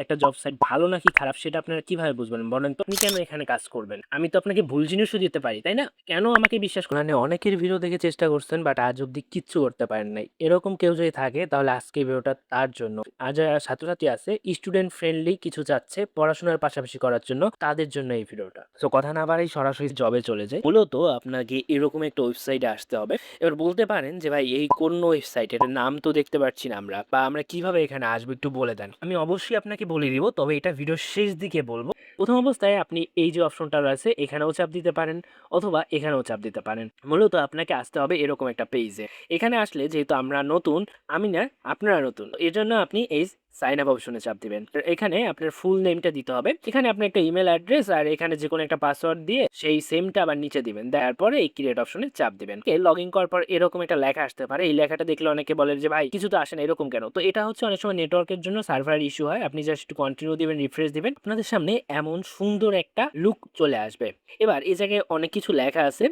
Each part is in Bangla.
একটা জব সাইট ভালো নাকি খারাপ সেটা আপনারা কিভাবে বুঝবেন বলেন তো? আপনি কেন এখানে কাজ করবেন? আমি তো আপনাকে ভুল জিনিসও দিতে পারি, তাই না? কেন আমাকে বিশ্বাস মানে অনেকের ভিডিও দেখে চেষ্টা করছেন বাট আজ অব্দি কিচ্ছু করতে পারেন নাই। এরকম কেউ যদি থাকে তাহলে আজকের ভিডিওটা তার জন্য। আর যারা ছাত্রছাত্রী আছে স্টুডেন্ট ফ্রেন্ডলি কিছু চাচ্ছে পড়াশোনার পাশাপাশি করার জন্য, তাদের জন্য এই ভিডিওটা। সো কথা না বাড়াই সরাসরি জবে চলে যাই। মূলত আপনাকে এরকম একটা ওয়েবসাইটে আসতে হবে। এবার বলতে পারেন যে ভাই এই কোন ওয়েবসাইট, এটার নাম তো দেখতে পাচ্ছি না আমরা, বা আমরা কিভাবে এখানে আসবো একটু বলে দেন। আমি অবশ্যই আপনাকে বলে দিব, তবে এটা ভিডিওর শেষ দিকে বলবো। প্রথম অবস্থায় আপনি এই যে অপশনটা রয়েছে এখানেও চাপ দিতে পারেন অথবা এখানেও চাপ দিতে পারেন। মূলত আপনাকে আসতে হবে এরকম একটা পেজে। এখানে আসলে যেহেতু আমরা নতুন, আমি না আপনারা নতুন, এর জন্য আপনি এই সাইন আপ অপশনে চাপ দিবেন। এখানে আপনার ফুল নেমটা দিতে হবে, এখানে আপনি একটা ইমেল অ্যাড্রেস আর এখানে যে কোনো একটা পাসওয়ার্ড দিয়ে সেই সেমটা আবার নিচে দিবেন। দেওয়ার পরে এই ক্রিয়েট অপশনে চাপ দিবেন। লগ ইন করার পর এরকম একটা লেখা আসতে পারে। এই লেখাটা দেখলে অনেকে বলে যে ভাই কিছু তো আসে না, এরকম কেন? তো এটা হচ্ছে অনেক সময় নেটওয়ার্কের জন্য সার্ভার ইস্যু হয়। আপনি জাস্ট একটু কন্টিনিউ দিবেন, রিফ্রেশ দিবেন, আপনাদের সামনে এমন সুন্দর একটা লুক চলে আসবে। এবার এই জায়গায় অনেক কিছু লেখা আছে।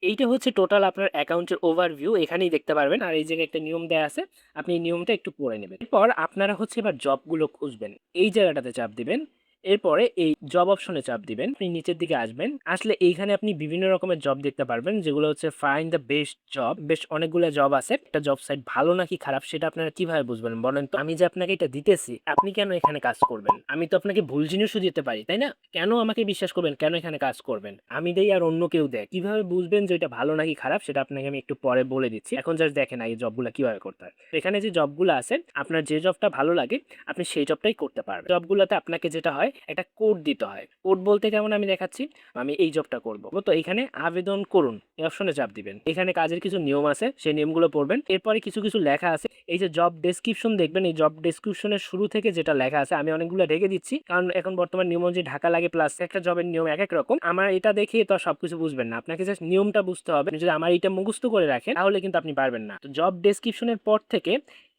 এইটা হচ্ছে টোটাল আপনার অ্যাকাউন্টের ওভারভিউ, এখানেই দেখতে পারবেন। আর এই জায়গায় একটা নিয়ম দেয়া আছে, আপনি এই নিয়মটা একটু পড়ে নেবেন। এরপর আপনারা হচ্ছে এবার জবগুলো খুঁজবেন, এই জায়গাটাতে চাপ দিবেন। এরপরে এই জব অপশনে চাপ দিবেন। আপনি নিচের দিকে আসবেন, আসলে এইখানে আপনি বিভিন্ন রকমের জব দেখতে পারবেন, যেগুলো হচ্ছে ফাইন্ড দ্য বেস্ট জব। বেশ অনেকগুলো জব আছে। একটা জব সাইট ভালো নাকি খারাপ সেটা আপনারা কিভাবে বুঝবেন বলেন তো? আমি যে আপনাকে এটা দিতেছি, আপনি কেন এখানে কাজ করবেন? আমি তো আপনাকে ভুল জিনিসও দিতে পারি, তাই না? কেন আমাকে বিশ্বাস করবেন? কেন এখানে কাজ করবেন? আমি দেই আর অন্য কেউ দেয়, কিভাবে বুঝবেন যে এটা ভালো নাকি খারাপ সেটা আপনাকে আমি একটু পরে বলে দিচ্ছি। এখন জাস্ট দেখেন এই জবগুলো কিভাবে করতে হয়। তো এখানে যে জবগুলো আছে, আপনার যে জবটা ভালো লাগে আপনি সেই জবটাই করতে পারবেন। জবগুলোতে আপনাকে যেটা হয়, একটা কোড দিতে হয়। কোড বলতে কেমন আমি দেখাচ্ছি। আমি এই জবটা করব, তো এখানে আবেদন করুন এই অপশনে চাপ দিবেন। এখানে কাজের কিছু নিয়ম আছে, সেই নিয়মগুলো পড়বেন। এরপরে কিছু কিছু লেখা আছে, এই যে জব ডেসক্রিপশন দেখবেন, এই জব ডেসক্রিপশনের শুরু থেকে যেটা লেখা আছে, আমি অনেকগুলো রেখে দিচ্ছি কারণ এখন বর্তমান নিয়ম অনুযায়ী ঢাকা লাগে, প্লাস একটা জবের নিয়ম এক এক রকম। আমার এটা দেখে তো আর সবকিছু বুঝবেন না, আপনাকে জাস্ট নিয়মটা বুঝতে হবে। আপনি যদি আমার এটা মুখস্থ করে রাখেন তাহলে কিন্তু আপনি পারবেন না। তো জব ডেসক্রিপশনের পর থেকে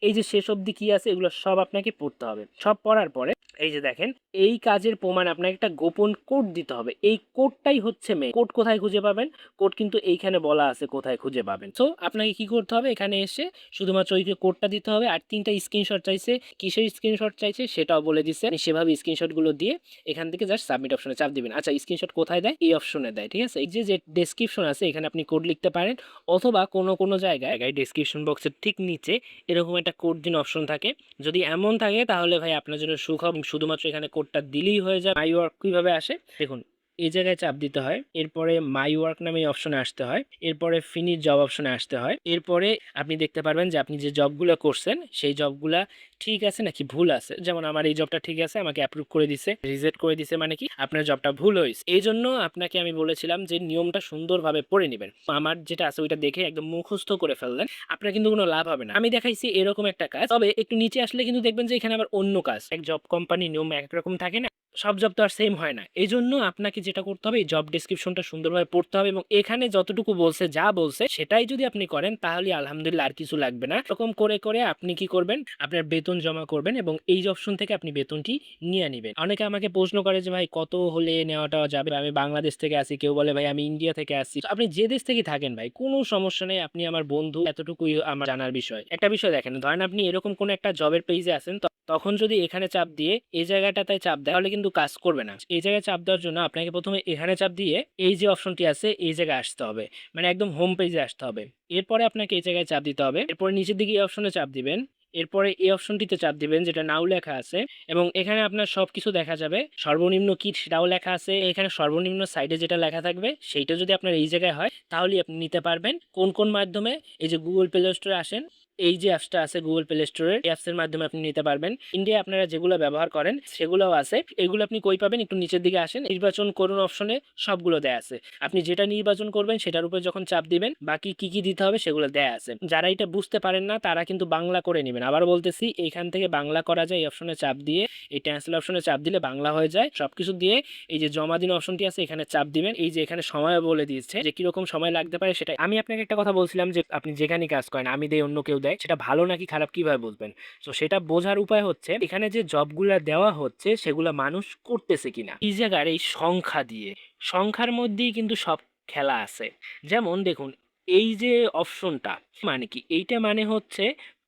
এই যে শেষ অবধি কি আছে এগুলো সব আপনাকে পড়তে হবে। সব পড়ার পরে এই যে দেখেন, এই কাজের প্রমাণ আপনাকে একটা গোপন কোড দিতে হবে। এই কোডটাই হচ্ছে মেন। কোড কোথায় খুঁজে পাবেন? কোড কিন্তু এইখানে বলা আছে কোথায় খুঁজে পাবেন। সো আপনাকে কি করতে হবে, এখানে এসে শুধুমাত্র ওই কোডটা দিতে হবে। আর 3টা স্ক্রিনশট চাইছে, কিসের স্ক্রিনশট চাইছে সেটাও বলে দিচ্ছে। আপনি সেভাবে স্ক্রিনশট গুলো দিয়ে এখান থেকে জাস্ট সাবমিট অপশনে চাপ দিবেন। আচ্ছা, স্ক্রিনশট কোথায় দেয়? এই অপশনে দেয়, ঠিক আছে? এই যে ডেসক্রিপশন আছে এখানে আপনি কোড লিখতে পারেন, অথবা কোনো কোনো জায়গায় ডেসক্রিপশন বক্সের ঠিক নিচে এরকম একটা কোড দিন অপশন থাকে। যদি এমন থাকে তাহলে ভাই আপনার জন্য সুখবর, শুধুমাত্র এখানে কোডটা দিলেই হয়ে যায়। মাই ওয়ার্ক কিভাবে আসে দেখুন, এই জায়গায় চাপ দিতে হয়, এরপরে মাই ওয়ার্ক নামে অপশনে আসতে হয়, এরপরে ফিনিশ জব অপশনে আসতে হয়। এরপরে আপনি দেখতে পারবেন যে আপনি যে জবগুলো করছেন সেই জবগুলা ঠিক আছে নাকি ভুল আছে। যেমন আমার এই জবটা ঠিক আছে, আমাকে অ্যাপ্রুভ করে দিছে, রিজেক্ট করে দিছে, মানে কি আপনার জবটা ভুল হয়েছে। এই জন্য আপনাকে আমি বলেছিলাম যে নিয়মটা সুন্দরভাবে পড়ে নেবেন। আমার যেটা আছে ওইটা দেখে একদম মুখস্থ করে ফেললেন, আপনার কিন্তু কোনো লাভ হবে না। আমি দেখাইছি এরকম একটা কাজ, তবে একটু নিচে আসলে কিন্তু দেখবেন যে এখানে আবার অন্য কাজ। এক জব কোম্পানি নিয়ম এক রকম থাকে না, সব জব তো আর সেম হয় না। এই জন্য আপনাকে যেটা করতে হবে, এই জব ডেসক্রিপশনটা সুন্দরভাবে পড়তে হবে এবং এখানে যতটুকু বলছে, যা বলছে সেটাই যদি আপনি করেন তাহলে আলহামদুলিল্লাহ, আর কিছু লাগবে না। এরকম করে করে আপনি কি করবেন, আপনার বেতন জমা করবেন এবং এই অপশন থেকে আপনি বেতনটি নিয়ে নেবেন। অনেকে আমাকে প্রশ্ন করে যে ভাই কত হলে নেওয়াটা যাবে? আমি বাংলাদেশ থেকে আসি, কেউ বলে ভাই আমি ইন্ডিয়া থেকে আসি। আপনি যে দেশ থেকে থাকেন ভাই কোনো সমস্যা নেই, আপনি আমার বন্ধু, এতটুকুই আমার জানার বিষয়। একটা বিষয় দেখেন, ধরেন আপনি এরকম কোন একটা জবের পেজে আছেন, তখন যদি এখানে চাপ দিয়ে এই জায়গাটাতে চাপ দেয় তাহলে কিন্তু কাজ করবে না। এই জায়গায় চাপ দেওয়ার জন্য আপনাকে প্রথমে এখানে চাপ দিয়ে এই যে অপশনটি আছে এই জায়গায় আসতে হবে, মানে একদম হোম পেজে আসতে হবে। এরপরে আপনাকে এই জায়গায় চাপ দিতে হবে, এরপরে নিচের দিকে এই অপশনে চাপ দিবেন, এরপরে এই অপশনটিতে চাপ দিবেন যেটা নাও লেখা আছে, এবং এখানে আপনার সবকিছু দেখা যাবে। সর্বনিম্ন কি সেটাও লেখা আছে এখানে। সর্বনিম্ন সাইডে যেটা লেখা থাকবে সেইটা যদি আপনার এই জায়গায় হয় তাহলেই আপনি নিতে পারবেন। কোন কোন মাধ্যমে? এই যে গুগল প্লে স্টোরে আসেন, এই যে অ্যাপসটা আছে গুগল প্লে স্টোরের, এই অ্যাপসের মাধ্যমে আপনি নিতে পারবেন। ইন্ডিয়া আপনারা যেগুলো ব্যবহার করেন সেগুলোও আছে। এগুলো আপনি কই পাবেন? একটু নিচের দিকে আসেন, নির্বাচন করুন অপশনে সবগুলো দেয়া আছে। আপনি যেটা নির্বাচন করবেন সেটার উপর যখন চাপ দিবেন বাকি কি কি দিতে হবে সেগুলো দেয়া আছে। যারা এটা বুঝতে পারেন না তারা কিন্তু বাংলা করে নেবেন। আবার বলতেছি, এইখান থেকে বাংলা করা যায়। এই অপশনে চাপ দিয়ে এই ট্রান্সলেট অপশনে চাপ দিলে বাংলা হয়ে যায় সবকিছু দিয়ে। এই যে জমা দিন অপশনটি আছে এখানে চাপ দিবেন। এই যে এখানে সময় বলে দিয়েছে যে কিরকম সময় লাগতে পারে সেটা। আমি আপনাকে একটা কথা বলছিলাম যে আপনি যেখানে কাজ করেন, আমি দেই অন্য কেউ দেয়, সেটা ভালো নাকি খারাপ কিভাবে বুঝবেন? তো সেটা বোঝার উপায় হচ্ছে এখানে যে জবগুলা দেওয়া হচ্ছে সেগুলা মানুষ করতেছে কিনা। এই জায়গার এই সংখ্যা দিয়ে, সংখ্যার মধ্যেই কিন্তু সব খেলা আছে। যেমন দেখুন, এই যে অপশনটা মানে কি, এইটা মানে হচ্ছে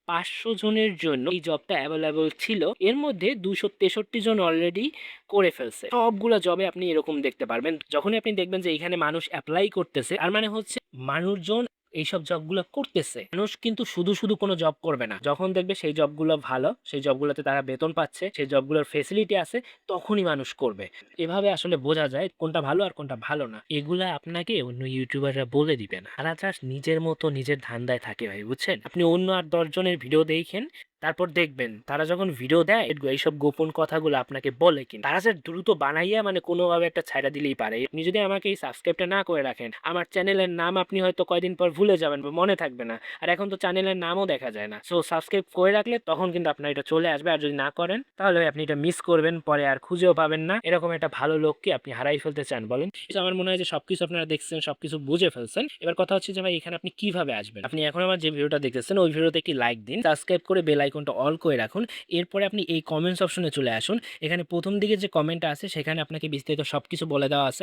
500 জনের জন্য এই জবটা এভেইলেবল ছিল। এর মধ্যে 263 জন অলরেডি করে ফেলছে। সবগুলা জবে আপনি এরকম দেখতে পারবেন। যখনই আপনি দেখবেন যে এখানে মানুষ এপ্লাই করতেছে, তার মানে হচ্ছে মানুষজন এইসব জবগুলো করতেছে। মানুষ কিন্তু শুধু কোনো জব করবে না। যখন দেখবে সেই জবগুলো ভালো, সেই জবগুলোতে তারা বেতন পাচ্ছে, সেই জবগুলোর ফেসিলিটি আছে, তখনই মানুষ করবে। এভাবে আসলে বোঝা যায় কোনটা ভালো আর কোনটা ভালো না। এগুলা আপনাকে অন্য ইউটিউবাররা বলে দিবে না। তারা জাস্ট নিজের মতো নিজের ধান্দায় থাকে ভাই, বুঝছেন? আপনি অন্য ৮-১০ জনের ভিডিও দেখেন, তারপর দেখবেন তারা যখন ভিডিও দেয় এইসব গোপন কথাগুলো আপনাকে বলে কিনা। তারা যে দ্রুত বানাইয়া মানে কোনোভাবে একটা ছাইড়া দিলেই পারে। আপনি যদি আমাকে এই সাবস্ক্রাইবটা না করে রাখেন, আমার চ্যানেলের নাম আপনি হয়তো কয়দিন পর ভুলে যাবেন বা মনে থাকবে না। আর এখন তো চ্যানেলের নামও দেখা যায় না। সো সাবস্ক্রাইব করে রাখলে তখন কিন্তু আপনার এটা চলে আসবে। আর যদি না করেন তাহলে আপনি এটা মিস করবেন, পরে আর খুঁজেও পাবেন না। এরকম একটা ভালো লোককে আপনি হারাই ফেলতে চান বলেন? তো আমার মনে হয় যে সবকিছু আপনারা দেখছেন, সবকিছু বুঝে ফেলছেন। এবার কথা হচ্ছে যে ভাই এখানে আপনি কিভাবে আসবেন? আপনি এখন আমার যে ভিডিওটা দেখতেছেন ওই ভিডিওতে একটি লাইক দিন, সাবস্ক্রাইব করে বেল আইকনটা অল করে রাখুন। এরপরে আপনি এই কমেন্টস অপশনে চলে আসুন। এখানে প্রথম দিকে যে কমেন্টটা আছে সেখানে আপনাকে বিস্তারিত সবকিছু বলে দেওয়া আছে।